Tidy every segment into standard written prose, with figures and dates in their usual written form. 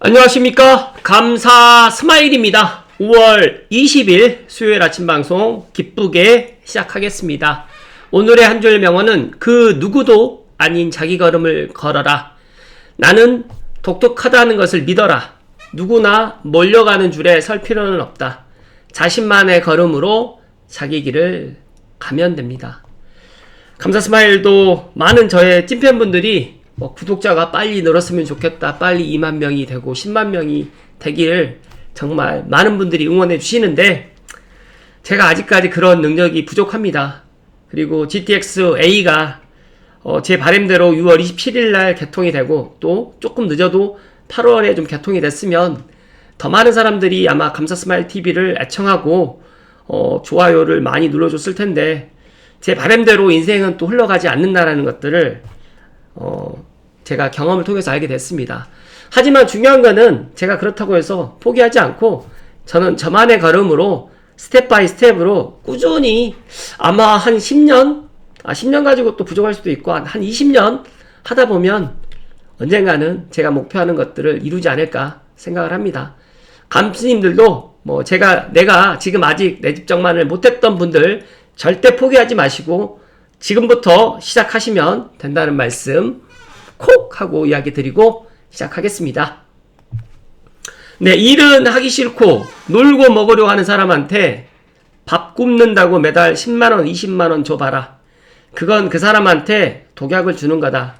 안녕하십니까. 감사 스마일입니다. 5월 20일 수요일 아침 방송 기쁘게 시작하겠습니다. 오늘의 한 줄 명언은 그 누구도 아닌 자기 걸음을 걸어라. 나는 독특하다는 것을 믿어라. 누구나 몰려가는 줄에 설 필요는 없다. 자신만의 걸음으로 자기 길을 가면 됩니다. 감사 스마일도 많은 저의 찐팬분들이 구독자가 빨리 늘었으면 좋겠다. 빨리 2만 명이 되고 10만 명이 되기를 정말 많은 분들이 응원해 주시는데 제가 아직까지 그런 능력이 부족합니다. 그리고 GTX A가 제 바람대로 6월 27일 날 개통이 되고 또 조금 늦어도 8월에 좀 개통이 됐으면 더 많은 사람들이 아마 감사 스마일 TV를 애청하고 좋아요를 많이 눌러줬을 텐데 제 바람대로 인생은 또 흘러가지 않는다라는 것들을 제가 경험을 통해서 알게 됐습니다. 하지만 중요한 거는 제가 그렇다고 해서 포기하지 않고 저는 저만의 걸음으로 스텝 바이 스텝으로 꾸준히 아마 한 10년? 10년 가지고 또 부족할 수도 있고 한 20년 하다 보면 언젠가는 제가 목표하는 것들을 이루지 않을까 생각을 합니다. 감스님들도 내가 지금 아직 내 집 정만을 못했던 분들 절대 포기하지 마시고 지금부터 시작하시면 된다는 말씀 콕 하고 이야기 드리고 시작하겠습니다. 네, 일은 하기 싫고 놀고 먹으려고 하는 사람한테 밥 굶는다고 매달 10만원, 20만원 줘봐라. 그건 그 사람한테 독약을 주는 거다.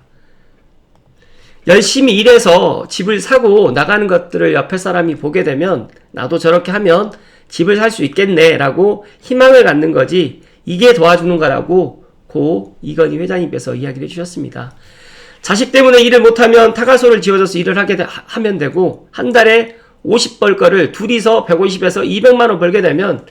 열심히 일해서 집을 사고 나가는 것들을 옆에 사람이 보게 되면 나도 저렇게 하면 집을 살 수 있겠네 라고 희망을 갖는 거지 이게 도와주는 거라고 고 이건희 회장님께서 이야기를 해주셨습니다. 자식 때문에 일을 못하면 타가소를 지어줘서 일을 하면 되고 한 달에 50 벌 거를 둘이서 150에서 200만원 벌게 되면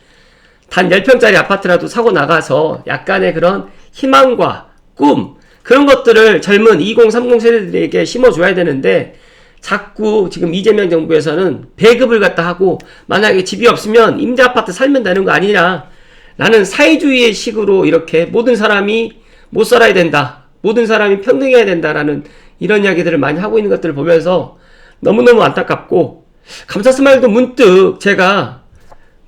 단 10평짜리 아파트라도 사고 나가서 약간의 그런 희망과 꿈 그런 것들을 젊은 2030 세대들에게 심어줘야 되는데 자꾸 지금 이재명 정부에서는 배급을 갖다 하고 만약에 집이 없으면 임대아파트 살면 되는 거 아니냐 라는 사회주의의 식으로 이렇게 모든 사람이 못 살아야 된다. 모든 사람이 평등해야 된다라는 이런 이야기들을 많이 하고 있는 것들을 보면서 너무너무 안타깝고 감사 스마일도 문득 제가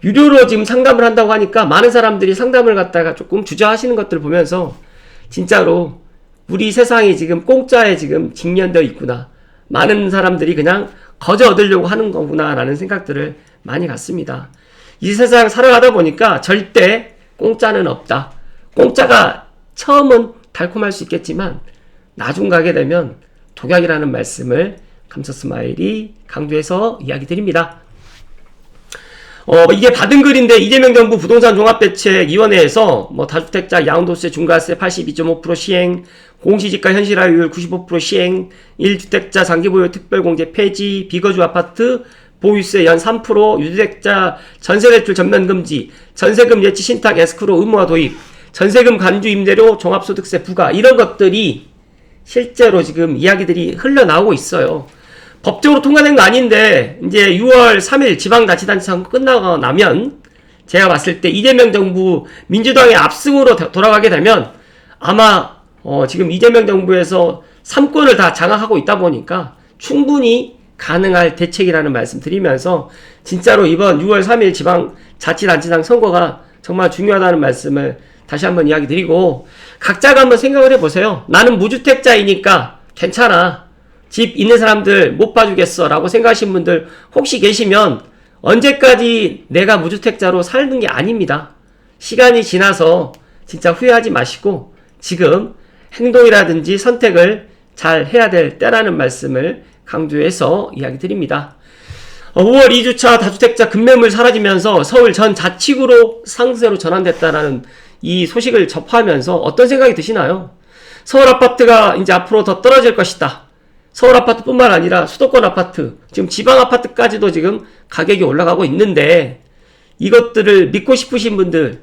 유료로 지금 상담을 한다고 하니까 많은 사람들이 상담을 갖다가 조금 주저하시는 것들을 보면서 진짜로 우리 세상이 지금 공짜에 지금 직면되어 있구나. 많은 사람들이 그냥 거저 얻으려고 하는 거구나 라는 생각들을 많이 갖습니다. 이 세상 살아가다 보니까 절대 공짜는 없다. 공짜가 처음은 달콤할 수 있겠지만 나중 가게 되면 독약이라는 말씀을 감사 스마일이 강조해서 이야기 드립니다. 이게 받은 글인데 이재명 정부 부동산 종합대책위원회에서 다주택자 양도세 중과세 82.5% 시행, 공시지가 현실화율 95% 시행, 1주택자 장기보유 특별공제 폐지, 비거주 아파트 보유세 연 3%, 유주택자 전세대출 전면 금지, 전세금 예치 신탁 에스크로 의무화 도입, 전세금 간주 임대료 종합소득세 부과 이런 것들이 실제로 지금 이야기들이 흘러나오고 있어요. 법적으로 통과된 거 아닌데 이제 6월 3일 지방자치단체 선거 끝나고 나면 제가 봤을 때 이재명 정부 민주당의 압승으로 돌아가게 되면 아마 지금 이재명 정부에서 3권을 다 장악하고 있다 보니까 충분히 가능할 대책이라는 말씀 드리면서 진짜로 이번 6월 3일 지방자치단체장 선거가 정말 중요하다는 말씀을 다시 한번 이야기 드리고 각자가 한번 생각을 해보세요. 나는 무주택자이니까 괜찮아. 집 있는 사람들 못 봐주겠어 라고 생각하시는 분들 혹시 계시면 언제까지 내가 무주택자로 사는 게 아닙니다. 시간이 지나서 진짜 후회하지 마시고 지금 행동이라든지 선택을 잘 해야 될 때라는 말씀을 강조해서 이야기 드립니다. 5월 2주차 다주택자 급매물 사라지면서 서울 전 자치구로 상세로 전환됐다라는 이 소식을 접하면서 어떤 생각이 드시나요? 서울 아파트가 이제 앞으로 더 떨어질 것이다. 서울 아파트뿐만 아니라 수도권 아파트, 지금 지방 아파트까지도 지금 가격이 올라가고 있는데 이것들을 믿고 싶으신 분들,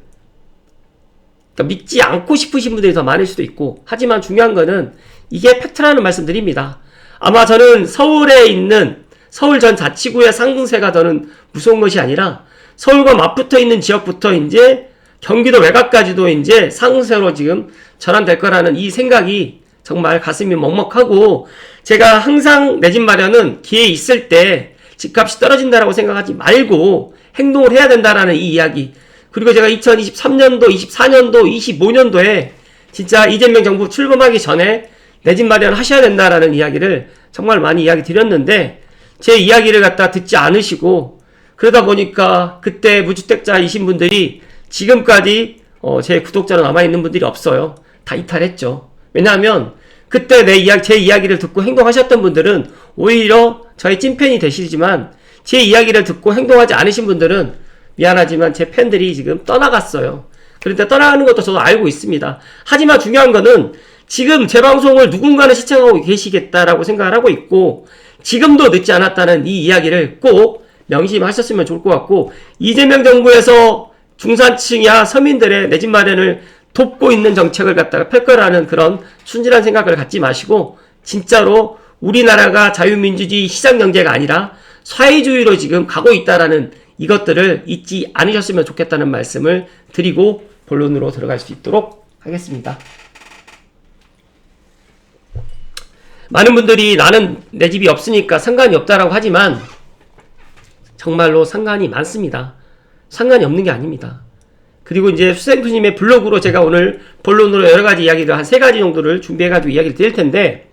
그러니까 믿지 않고 싶으신 분들이 더 많을 수도 있고 하지만 중요한 거는 이게 팩트라는 말씀 드립니다. 아마 저는 서울에 있는 서울 전 자치구의 상승세가 저는 무서운 것이 아니라 서울과 맞붙어 있는 지역부터 이제 경기도 외곽까지도 이제 상승세로 지금 전환될 거라는 이 생각이 정말 가슴이 먹먹하고, 제가 항상 내 집 마련은 기회 있을 때 집값이 떨어진다라고 생각하지 말고 행동을 해야 된다라는 이 이야기. 그리고 제가 2023년도, 24년도, 25년도에 진짜 이재명 정부 출범하기 전에 내 집 마련 하셔야 된다라는 이야기를 정말 많이 이야기 드렸는데, 제 이야기를 갖다 듣지 않으시고, 그러다 보니까 그때 무주택자이신 분들이 지금까지 제 구독자로 남아있는 분들이 없어요. 다 이탈했죠. 왜냐하면 그때 제 이야기를 듣고 행동하셨던 분들은 오히려 저의 찐팬이 되시지만, 제 이야기를 듣고 행동하지 않으신 분들은 미안하지만 제 팬들이 지금 떠나갔어요. 그런데 떠나가는 것도 저도 알고 있습니다. 하지만 중요한 거는 지금 제 방송을 누군가는 시청하고 계시겠다라고 생각을 하고 있고, 지금도 늦지 않았다는 이 이야기를 꼭 명심하셨으면 좋을 것 같고, 이재명 정부에서 중산층이야 서민들의 내 집 마련을 돕고 있는 정책을 갖다가 펼 거라는 그런 순진한 생각을 갖지 마시고, 진짜로 우리나라가 자유민주주의 시장경제가 아니라 사회주의로 지금 가고 있다라는 이것들을 잊지 않으셨으면 좋겠다는 말씀을 드리고 본론으로 들어갈 수 있도록 하겠습니다. 많은 분들이 나는 내 집이 없으니까 상관이 없다라고 하지만 정말로 상관이 많습니다. 상관이 없는 게 아닙니다. 그리고 이제 수생투님의 블로그로 제가 오늘 본론으로 여러가지 이야기를 한 3가지 정도를 준비해가지고 이야기를 드릴 텐데,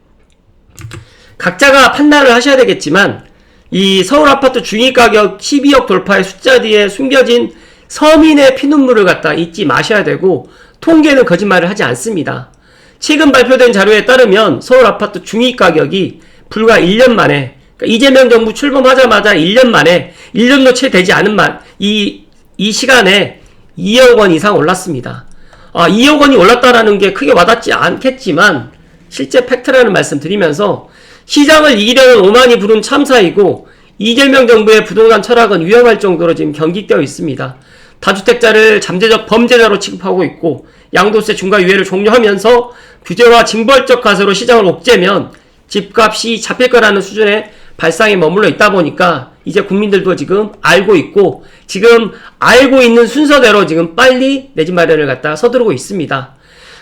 각자가 판단을 하셔야 되겠지만 이 서울 아파트 중위가격 12억 돌파의 숫자 뒤에 숨겨진 서민의 피눈물을 갖다 잊지 마셔야 되고, 통계는 거짓말을 하지 않습니다. 최근 발표된 자료에 따르면 서울 아파트 중위가격이 불과 1년 만에, 그러니까 이재명 정부 출범하자마자 1년 만에, 1년도 채 되지 않은 이 시간에 2억 원 이상 올랐습니다. 2억 원이 올랐다라는 게 크게 와닿지 않겠지만 실제 팩트라는 말씀 드리면서, 시장을 이기려는 오만이 부른 참사이고 이재명 정부의 부동산 철학은 위험할 정도로 지금 경직되어 있습니다. 다주택자를 잠재적 범죄자로 취급하고 있고, 양도세 중과 유예를 종료하면서 규제와 징벌적 가세로 시장을 옥죄면 집값이 잡힐 거라는 수준의 발상에 머물러 있다 보니까 이제 국민들도 지금 알고 있고, 지금 알고 있는 순서대로 지금 빨리 내 집 마련을 갖다 서두르고 있습니다.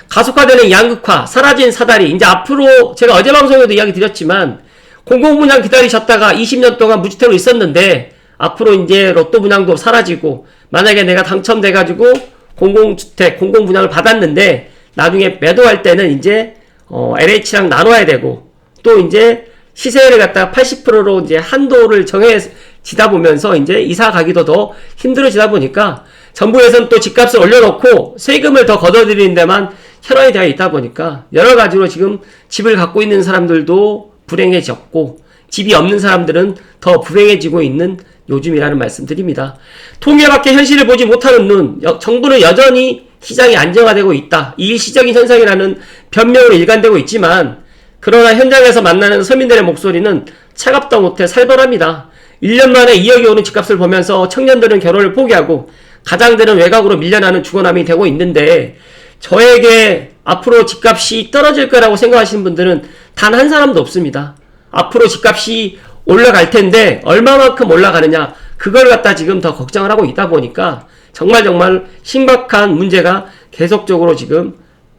가속화되는 양극화, 사라진 사다리, 이제 앞으로 제가 어제 방송에도 이야기 드렸지만, 공공분양 기다리셨다가 20년 동안 무주택으로 있었는데 앞으로 이제 로또 분양도 사라지고, 만약에 내가 당첨돼가지고 공공주택, 공공분양을 받았는데 나중에 매도할 때는 이제 LH랑 나눠야 되고, 또 이제 시세를 갖다가 80%로 이제 한도를 정해지다 보면서 이제 이사 가기도 더 힘들어지다 보니까 정부에서는 또 집값을 올려놓고 세금을 더 걷어들이는 데만 혈안이 되어 있다 보니까 여러 가지로 지금 집을 갖고 있는 사람들도 불행해졌고, 집이 없는 사람들은 더 불행해지고 있는 요즘이라는 말씀 드립니다. 통계밖에 현실을 보지 못하는 눈, 정부는 여전히 시장이 안정화되고 있다, 이 일시적인 현상이라는 변명으로 일관되고 있지만, 그러나 현장에서 만나는 서민들의 목소리는 차갑다 못해 살벌합니다. 1년 만에 2억이 오른 집값을 보면서 청년들은 결혼을 포기하고 가장들은 외곽으로 밀려나는 주거남이 되고 있는데, 저에게 앞으로 집값이 떨어질 거라고 생각하시는 분들은 단 한 사람도 없습니다. 앞으로 집값이 올라갈 텐데 얼마만큼 올라가느냐, 그걸 갖다 지금 더 걱정을 하고 있다 보니까 정말 심각한 문제가 계속적으로 지금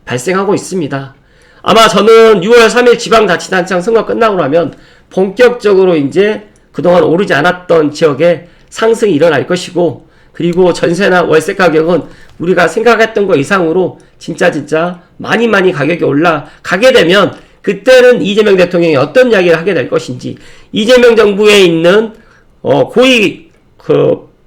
발생하고 있습니다. 아마 저는 6월 3일 지방자치단체장 선거 끝나고 나면 본격적으로 이제 그동안 오르지 않았던 지역에 상승이 일어날 것이고, 그리고 전세나 월세 가격은 우리가 생각했던 것 이상으로 진짜 많이 가격이 올라가게 되면, 그때는 이재명 대통령이 어떤 이야기를 하게 될 것인지, 이재명 정부에 있는 고위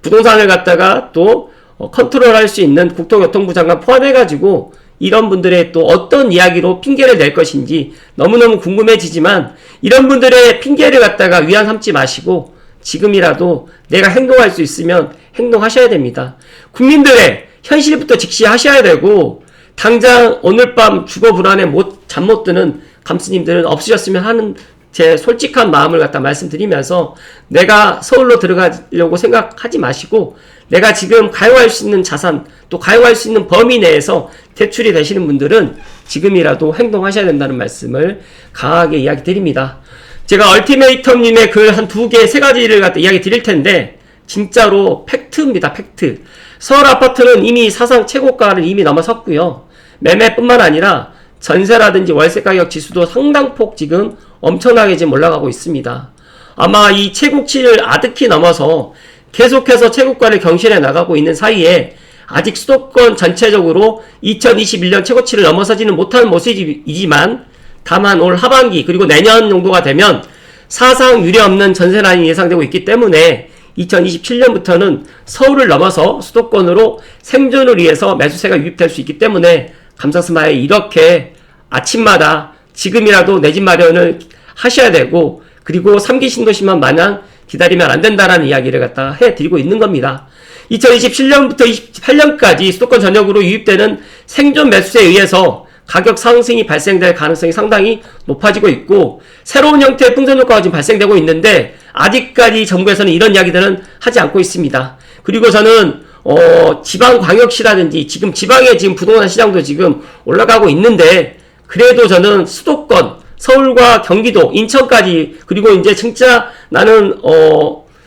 부동산을 갖다가 또 컨트롤할 수 있는 국토교통부 장관 포함해가지고 이런 분들의 또 어떤 이야기로 핑계를 낼 것인지 너무너무 궁금해지지만, 이런 분들의 핑계를 갖다가 위안 삼지 마시고 지금이라도 내가 행동할 수 있으면 행동하셔야 됩니다. 국민들의 현실부터 직시하셔야 되고, 당장 오늘 밤 주거 불안에 잠 못 드는 감스님들은 없으셨으면 하는 제 솔직한 마음을 갖다 말씀드리면서, 내가 서울로 들어가려고 생각하지 마시고, 내가 지금 가용할 수 있는 자산, 또 가용할 수 있는 범위 내에서 대출이 되시는 분들은 지금이라도 행동하셔야 된다는 말씀을 강하게 이야기 드립니다. 제가 얼티메이텀님의 글 한 2개, 3가지를 갖다 이야기 드릴 텐데, 진짜로 팩트입니다. 팩트. 서울 아파트는 이미 사상 최고가를 이미 넘어섰고요. 매매뿐만 아니라 전세라든지 월세 가격 지수도 상당폭 지금 엄청나게 지금 올라가고 있습니다. 아마 이 최고치를 아득히 넘어서 계속해서 최고가를 경신해 나가고 있는 사이에 아직 수도권 전체적으로 2021년 최고치를 넘어서지는 못하는 모습이지만 다만 올 하반기 그리고 내년 정도가 되면 사상 유례없는 전세난이 예상되고 있기 때문에 2027년부터는 서울을 넘어서 수도권으로 생존을 위해서 매수세가 유입될 수 있기 때문에 감사스마일 이렇게 아침마다 지금이라도 내 집 마련을 하셔야 되고 그리고 3기 신도시만 마냥 기다리면 안 된다라는 이야기를 갖다가 해드리고 있는 겁니다. 2027년부터 28년까지 수도권 전역으로 유입되는 생존 매수세에 의해서 가격 상승이 발생될 가능성이 상당히 높아지고 있고 새로운 형태의 풍선 효과가 지금 발생되고 있는데 아직까지 정부에서는 이런 이야기들은 하지 않고 있습니다. 그리고 저는 지방광역시라든지 지금 지방의 지금 부동산 시장도 지금 올라가고 있는데 그래도 저는 수도권 서울과 경기도, 인천까지 그리고 이제 진짜 나는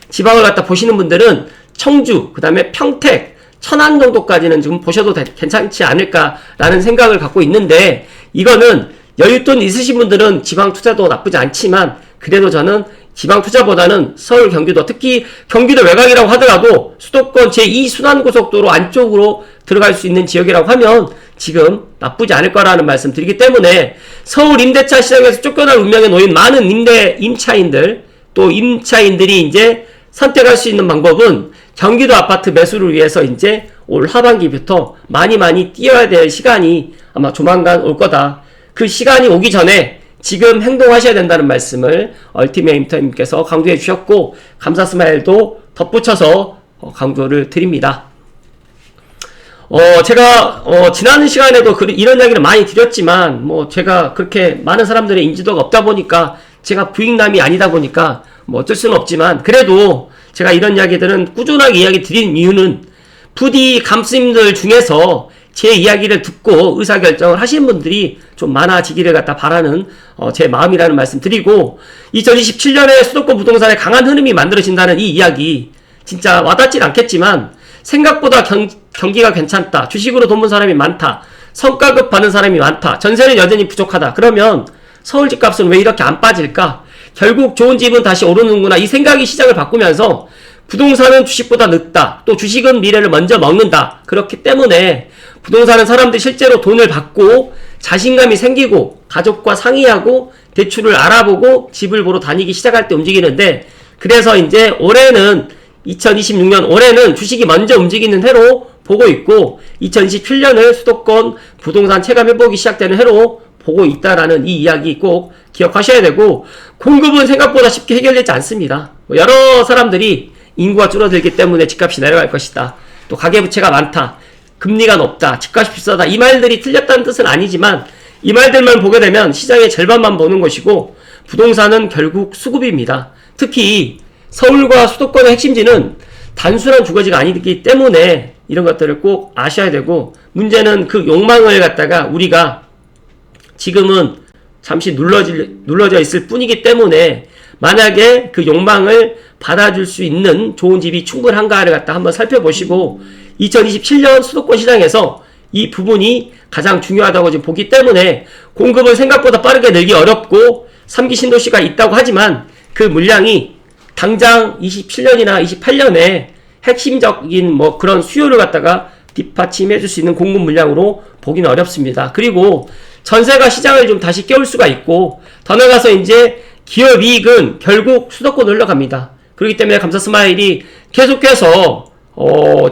지방을 갖다 보시는 분들은 청주, 그 다음에 평택, 천안 정도까지는 지금 보셔도 괜찮지 않을까라는 생각을 갖고 있는데 이거는 여윳돈 있으신 분들은 지방 투자도 나쁘지 않지만 그래도 저는 지방 투자보다는 서울, 경기도, 특히 경기도 외곽이라고 하더라도 수도권 제2순환고속도로 안쪽으로 들어갈 수 있는 지역이라고 하면 지금 나쁘지 않을 거라는 말씀 드리기 때문에 서울 임대차 시장에서 쫓겨날 운명에 놓인 많은 임차인들 또 임차인들이 이제 선택할 수 있는 방법은 경기도 아파트 매수를 위해서 이제 올 하반기부터 많이 뛰어야 될 시간이 아마 조만간 올 거다. 그 시간이 오기 전에 지금 행동하셔야 된다는 말씀을 얼티메 임터님께서 강조해 주셨고 감사스마일도 덧붙여서 강조를 드립니다. 제가 지난 시간에도 이런 이야기를 많이 드렸지만 제가 그렇게 많은 사람들의 인지도가 없다 보니까 제가 부익남이 아니다 보니까 어쩔 수는 없지만 그래도 제가 이런 이야기들은 꾸준하게 이야기 드린 이유는 부디 감스님들 중에서 제 이야기를 듣고 의사결정을 하신 분들이 좀 많아지기를 갖다 바라는 제 마음이라는 말씀 드리고 2027년에 수도권 부동산에 강한 흐름이 만들어진다는 이 이야기 진짜 와닿진 않겠지만 생각보다 경기가 괜찮다. 주식으로 돈 번 사람이 많다. 성과급 받는 사람이 많다. 전세는 여전히 부족하다. 그러면 서울 집값은 왜 이렇게 안 빠질까? 결국 좋은 집은 다시 오르는구나. 이 생각이 시장을 바꾸면서 부동산은 주식보다 늦다. 또 주식은 미래를 먼저 먹는다. 그렇기 때문에 부동산은 사람들이 실제로 돈을 받고 자신감이 생기고 가족과 상의하고 대출을 알아보고 집을 보러 다니기 시작할 때 움직이는데 그래서 이제 올해는 2026년 올해는 주식이 먼저 움직이는 해로 보고 있고 2027년을 수도권 부동산 체감 회복이 시작되는 해로 보고 있다라는 이 이야기 꼭 기억하셔야 되고 공급은 생각보다 쉽게 해결되지 않습니다. 여러 사람들이 인구가 줄어들기 때문에 집값이 내려갈 것이다. 또 가계부채가 많다. 금리가 높다. 집값이 비싸다. 이 말들이 틀렸다는 뜻은 아니지만 이 말들만 보게 되면 시장의 절반만 보는 것이고 부동산은 결국 수급입니다. 특히 서울과 수도권의 핵심지는 단순한 주거지가 아니기 때문에 이런 것들을 꼭 아셔야 되고 문제는 그 욕망을 갖다가 우리가 지금은 잠시 눌러져 있을 뿐이기 때문에 만약에 그 욕망을 받아줄 수 있는 좋은 집이 충분한가를 갖다 한번 살펴보시고 2027년 수도권 시장에서 이 부분이 가장 중요하다고 지금 보기 때문에 공급은 생각보다 빠르게 늘기 어렵고 3기 신도시가 있다고 하지만 그 물량이 당장 27년이나 28년에 핵심적인 그런 수요를 갖다가 뒷받침해 줄 수 있는 공급 물량으로 보기는 어렵습니다. 그리고 전세가 시장을 좀 다시 깨울 수가 있고 더 나아가서 이제 기업 이익은 결국 수도권으로 흘러갑니다. 그렇기 때문에 감사스마일이 계속해서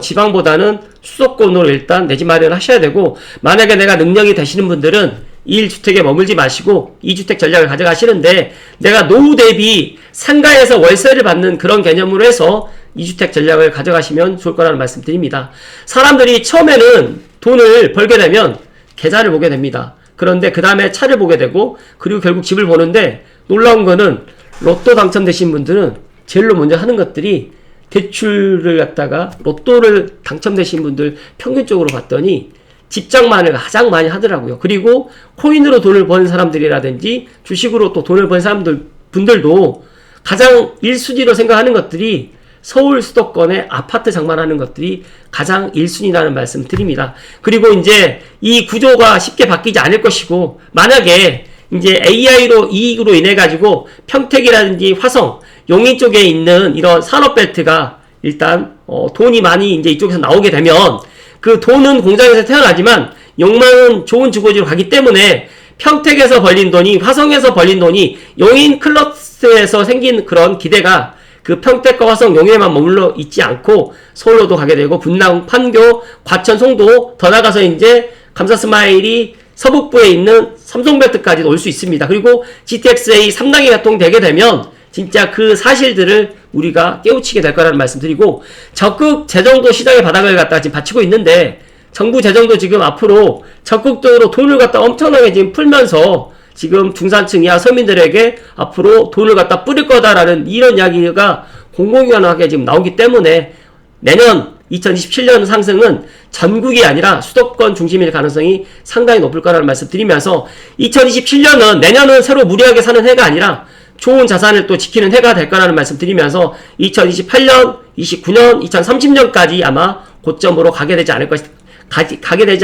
지방보다는 수도권으로 일단 내 집 마련하셔야 되고 만약에 내가 능력이 되시는 분들은 1주택에 머물지 마시고 2주택 전략을 가져가시는데 내가 노후 대비 상가에서 월세를 받는 그런 개념으로 해서 2주택 전략을 가져가시면 좋을 거라는 말씀 드립니다. 사람들이 처음에는 돈을 벌게 되면 계좌를 보게 됩니다. 그런데 그 다음에 차를 보게 되고 그리고 결국 집을 보는데 놀라운 거는 로또 당첨되신 분들은 제일로 먼저 하는 것들이 대출을 갖다가 로또를 당첨되신 분들 평균적으로 봤더니 집장만을 가장 많이 하더라고요. 그리고 코인으로 돈을 버는 사람들이라든지 주식으로 또 돈을 버는 분들도 가장 1순위로 생각하는 것들이 서울 수도권의 아파트 장만하는 것들이 가장 1순위라는 말씀 드립니다. 그리고 이제 이 구조가 쉽게 바뀌지 않을 것이고, 만약에 이제 AI로 이익으로 인해 가지고 평택이라든지 화성, 용인 쪽에 있는 이런 산업벨트가 일단 돈이 많이 이제 이쪽에서 나오게 되면 그 돈은 공장에서 태어나지만 욕망은 좋은 주거지로 가기 때문에 평택에서 벌린 돈이, 화성에서 벌린 돈이 용인 클러스터에서 생긴 그런 기대가 그 평택과 화성, 용인에만 머물러 있지 않고 서울로도 가게 되고, 분당, 판교, 과천, 송도, 더 나가서 이제 감사스마일이 서북부에 있는 삼성벨트까지도 올 수 있습니다. 그리고 GTX-A 3단계 개통되게 되면 진짜 그 사실들을 우리가 깨우치게 될 거라는 말씀 드리고, 적극 재정도 시장의 바닥을 갖다가 지금 받치고 있는데, 정부 재정도 지금 앞으로 적극적으로 돈을 갖다 엄청나게 지금 풀면서 지금 중산층이야 서민들에게 앞으로 돈을 갖다 뿌릴 거다라는 이런 이야기가 공공연하게 지금 나오기 때문에 내년 2027년 상승은 전국이 아니라 수도권 중심일 가능성이 상당히 높을 거라는 말씀 드리면서, 2027년은 내년은 새로 무리하게 사는 해가 아니라 좋은 자산을 또 지키는 해가 될 거라는 말씀 드리면서 2028년, 29년, 2030년까지 아마 고점으로 가게 되지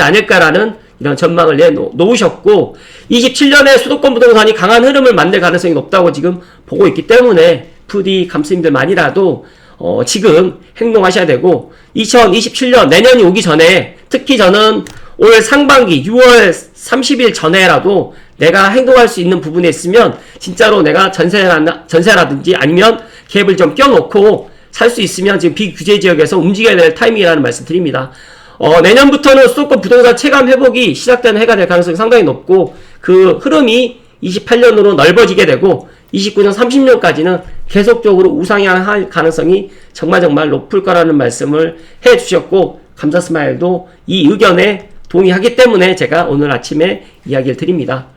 않을까라는 이런 전망을 내놓으셨고, 27년에 수도권 부동산이 강한 흐름을 만들 가능성이 높다고 지금 보고 있기 때문에 부디 감스님들만이라도 지금 행동하셔야 되고, 2027년 내년이 오기 전에, 특히 저는 올 상반기 6월 30일 전에라도 내가 행동할 수 있는 부분에 있으면 진짜로 내가 전세라든지 아니면 갭을 좀 껴놓고 살 수 있으면 지금 비규제 지역에서 움직여야 될 타이밍이라는 말씀 드립니다. 내년부터는 수도권 부동산 체감 회복이 시작되는 해가 될 가능성이 상당히 높고, 그 흐름이 28년으로 넓어지게 되고 29년, 30년까지는 계속적으로 우상향할 가능성이 정말 높을 거라는 말씀을 해 주셨고, 감사스마일도 이 의견에 동의하기 때문에 제가 오늘 아침에 이야기를 드립니다.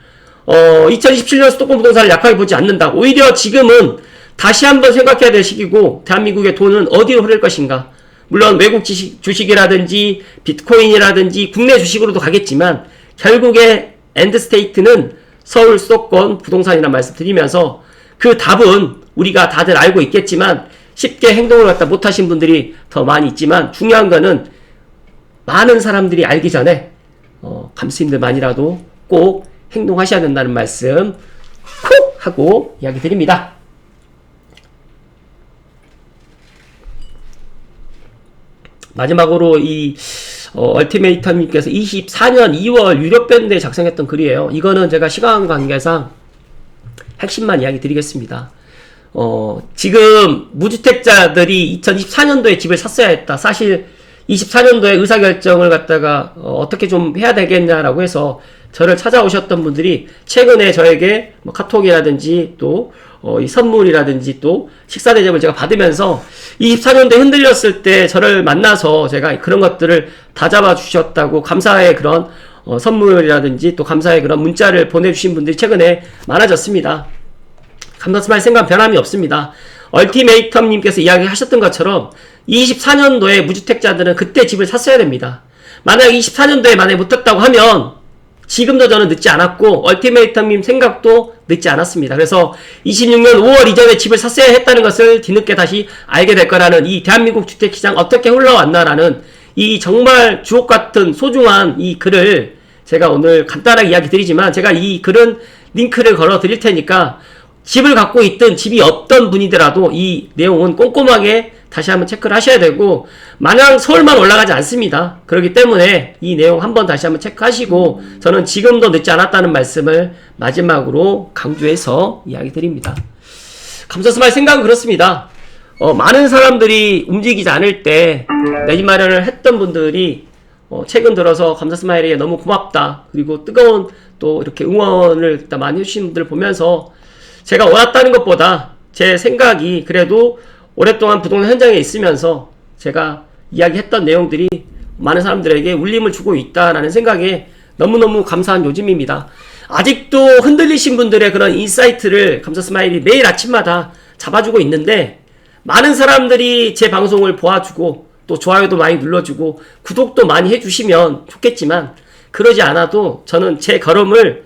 2027년 수도권 부동산을 약하게 보지 않는다. 오히려 지금은 다시 한번 생각해야 될 시기고, 대한민국의 돈은 어디로 흐를 것인가. 물론 외국 주식이라든지 비트코인이라든지 국내 주식으로도 가겠지만 결국에 엔드스테이트는 서울 수도권 부동산이라는 말씀 드리면서, 그 답은 우리가 다들 알고 있겠지만 쉽게 행동을 갖다 못하신 분들이 더 많이 있지만, 중요한 거는 많은 사람들이 알기 전에 감스님들만이라도 꼭 행동하셔야 된다는 말씀 콕 하고 이야기 드립니다. 마지막으로 이 얼티메이터님께서 24년 2월 유료밴드에 작성했던 글이에요. 이거는 제가 시간 관계상 핵심만 이야기 드리겠습니다. 지금 무주택자들이 2024년도에 집을 샀어야 했다. 사실 24년도에 의사결정을 갖다가 어떻게 좀 해야 되겠냐라고 해서 저를 찾아오셨던 분들이 최근에 저에게 뭐 카톡이라든지 또 이 선물이라든지 또 식사 대접을 제가 받으면서 24년도에 흔들렸을 때 저를 만나서 제가 그런 것들을 다 잡아 주셨다고 감사의 그런 선물이라든지 또 감사의 그런 문자를 보내주신 분들이 최근에 많아졌습니다. 감사스마일 생각 변함이 없습니다. 얼티메이텀님께서 이야기하셨던 것처럼 24년도에 무주택자들은 그때 집을 샀어야 됩니다. 만약 24년도에 만약에 못했다고 하면 지금도 저는 늦지 않았고 얼티메이텀님 생각도 늦지 않았습니다. 그래서 26년 5월 이전에 집을 샀어야 했다는 것을 뒤늦게 다시 알게 될 거라는, 이 대한민국 주택시장 어떻게 흘러왔나라는 이 정말 주옥같은 소중한 이 글을 제가 오늘 간단하게 이야기 드리지만, 제가 이 글은 링크를 걸어 드릴 테니까 집을 갖고 있든 집이 없던 분이더라도 이 내용은 꼼꼼하게 다시 한번 체크를 하셔야 되고, 마냥 서울만 올라가지 않습니다. 그렇기 때문에 이 내용 한번 다시 한번 체크하시고, 저는 지금도 늦지 않았다는 말씀을 마지막으로 강조해서 이야기 드립니다. 감사스마일 생각은 그렇습니다. 많은 사람들이 움직이지 않을 때 내 집 마련을 했던 분들이 최근 들어서 감사스마일에게 너무 고맙다, 그리고 뜨거운 또 이렇게 응원을 많이 해주신 분들을 보면서 제가 원했다는 것보다 제 생각이 그래도 오랫동안 부동산 현장에 있으면서 제가 이야기했던 내용들이 많은 사람들에게 울림을 주고 있다라는 생각에 너무너무 감사한 요즘입니다. 아직도 흔들리신 분들의 그런 인사이트를 감사스마일이 매일 아침마다 잡아주고 있는데, 많은 사람들이 제 방송을 보아주고 또 좋아요도 많이 눌러주고 구독도 많이 해주시면 좋겠지만, 그러지 않아도 저는 제 걸음을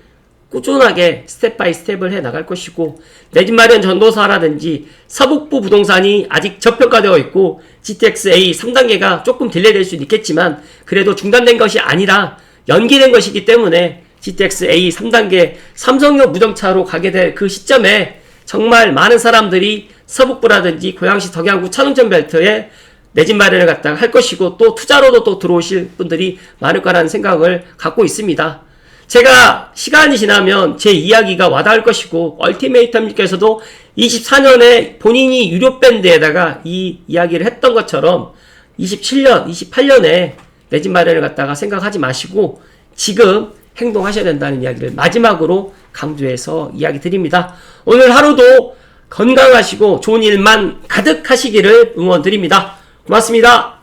꾸준하게 스텝 바이 스텝을 해 나갈 것이고, 내 집 마련 전도사라든지 서북부 부동산이 아직 저평가되어 있고 GTX-A 3단계가 조금 딜레이 될 수는 있겠지만 그래도 중단된 것이 아니라 연기된 것이기 때문에 GTX-A 3단계 삼성역 무정차로 가게 될 그 시점에 정말 많은 사람들이 서북부라든지 고양시 덕양구 차동천 벨트에 내 집 마련을 갖다가 할 것이고, 또 투자로도 또 들어오실 분들이 많을 거라는 생각을 갖고 있습니다. 제가 시간이 지나면 제 이야기가 와닿을 것이고, 얼티메이텀님께서도 24년에 본인이 유료 밴드에다가 이 이야기를 했던 것처럼 27년, 28년에 내 집 마련을 갖다가 생각하지 마시고 지금 행동하셔야 된다는 이야기를 마지막으로 강조해서 이야기 드립니다. 오늘 하루도 건강하시고 좋은 일만 가득하시기를 응원드립니다. 고맙습니다.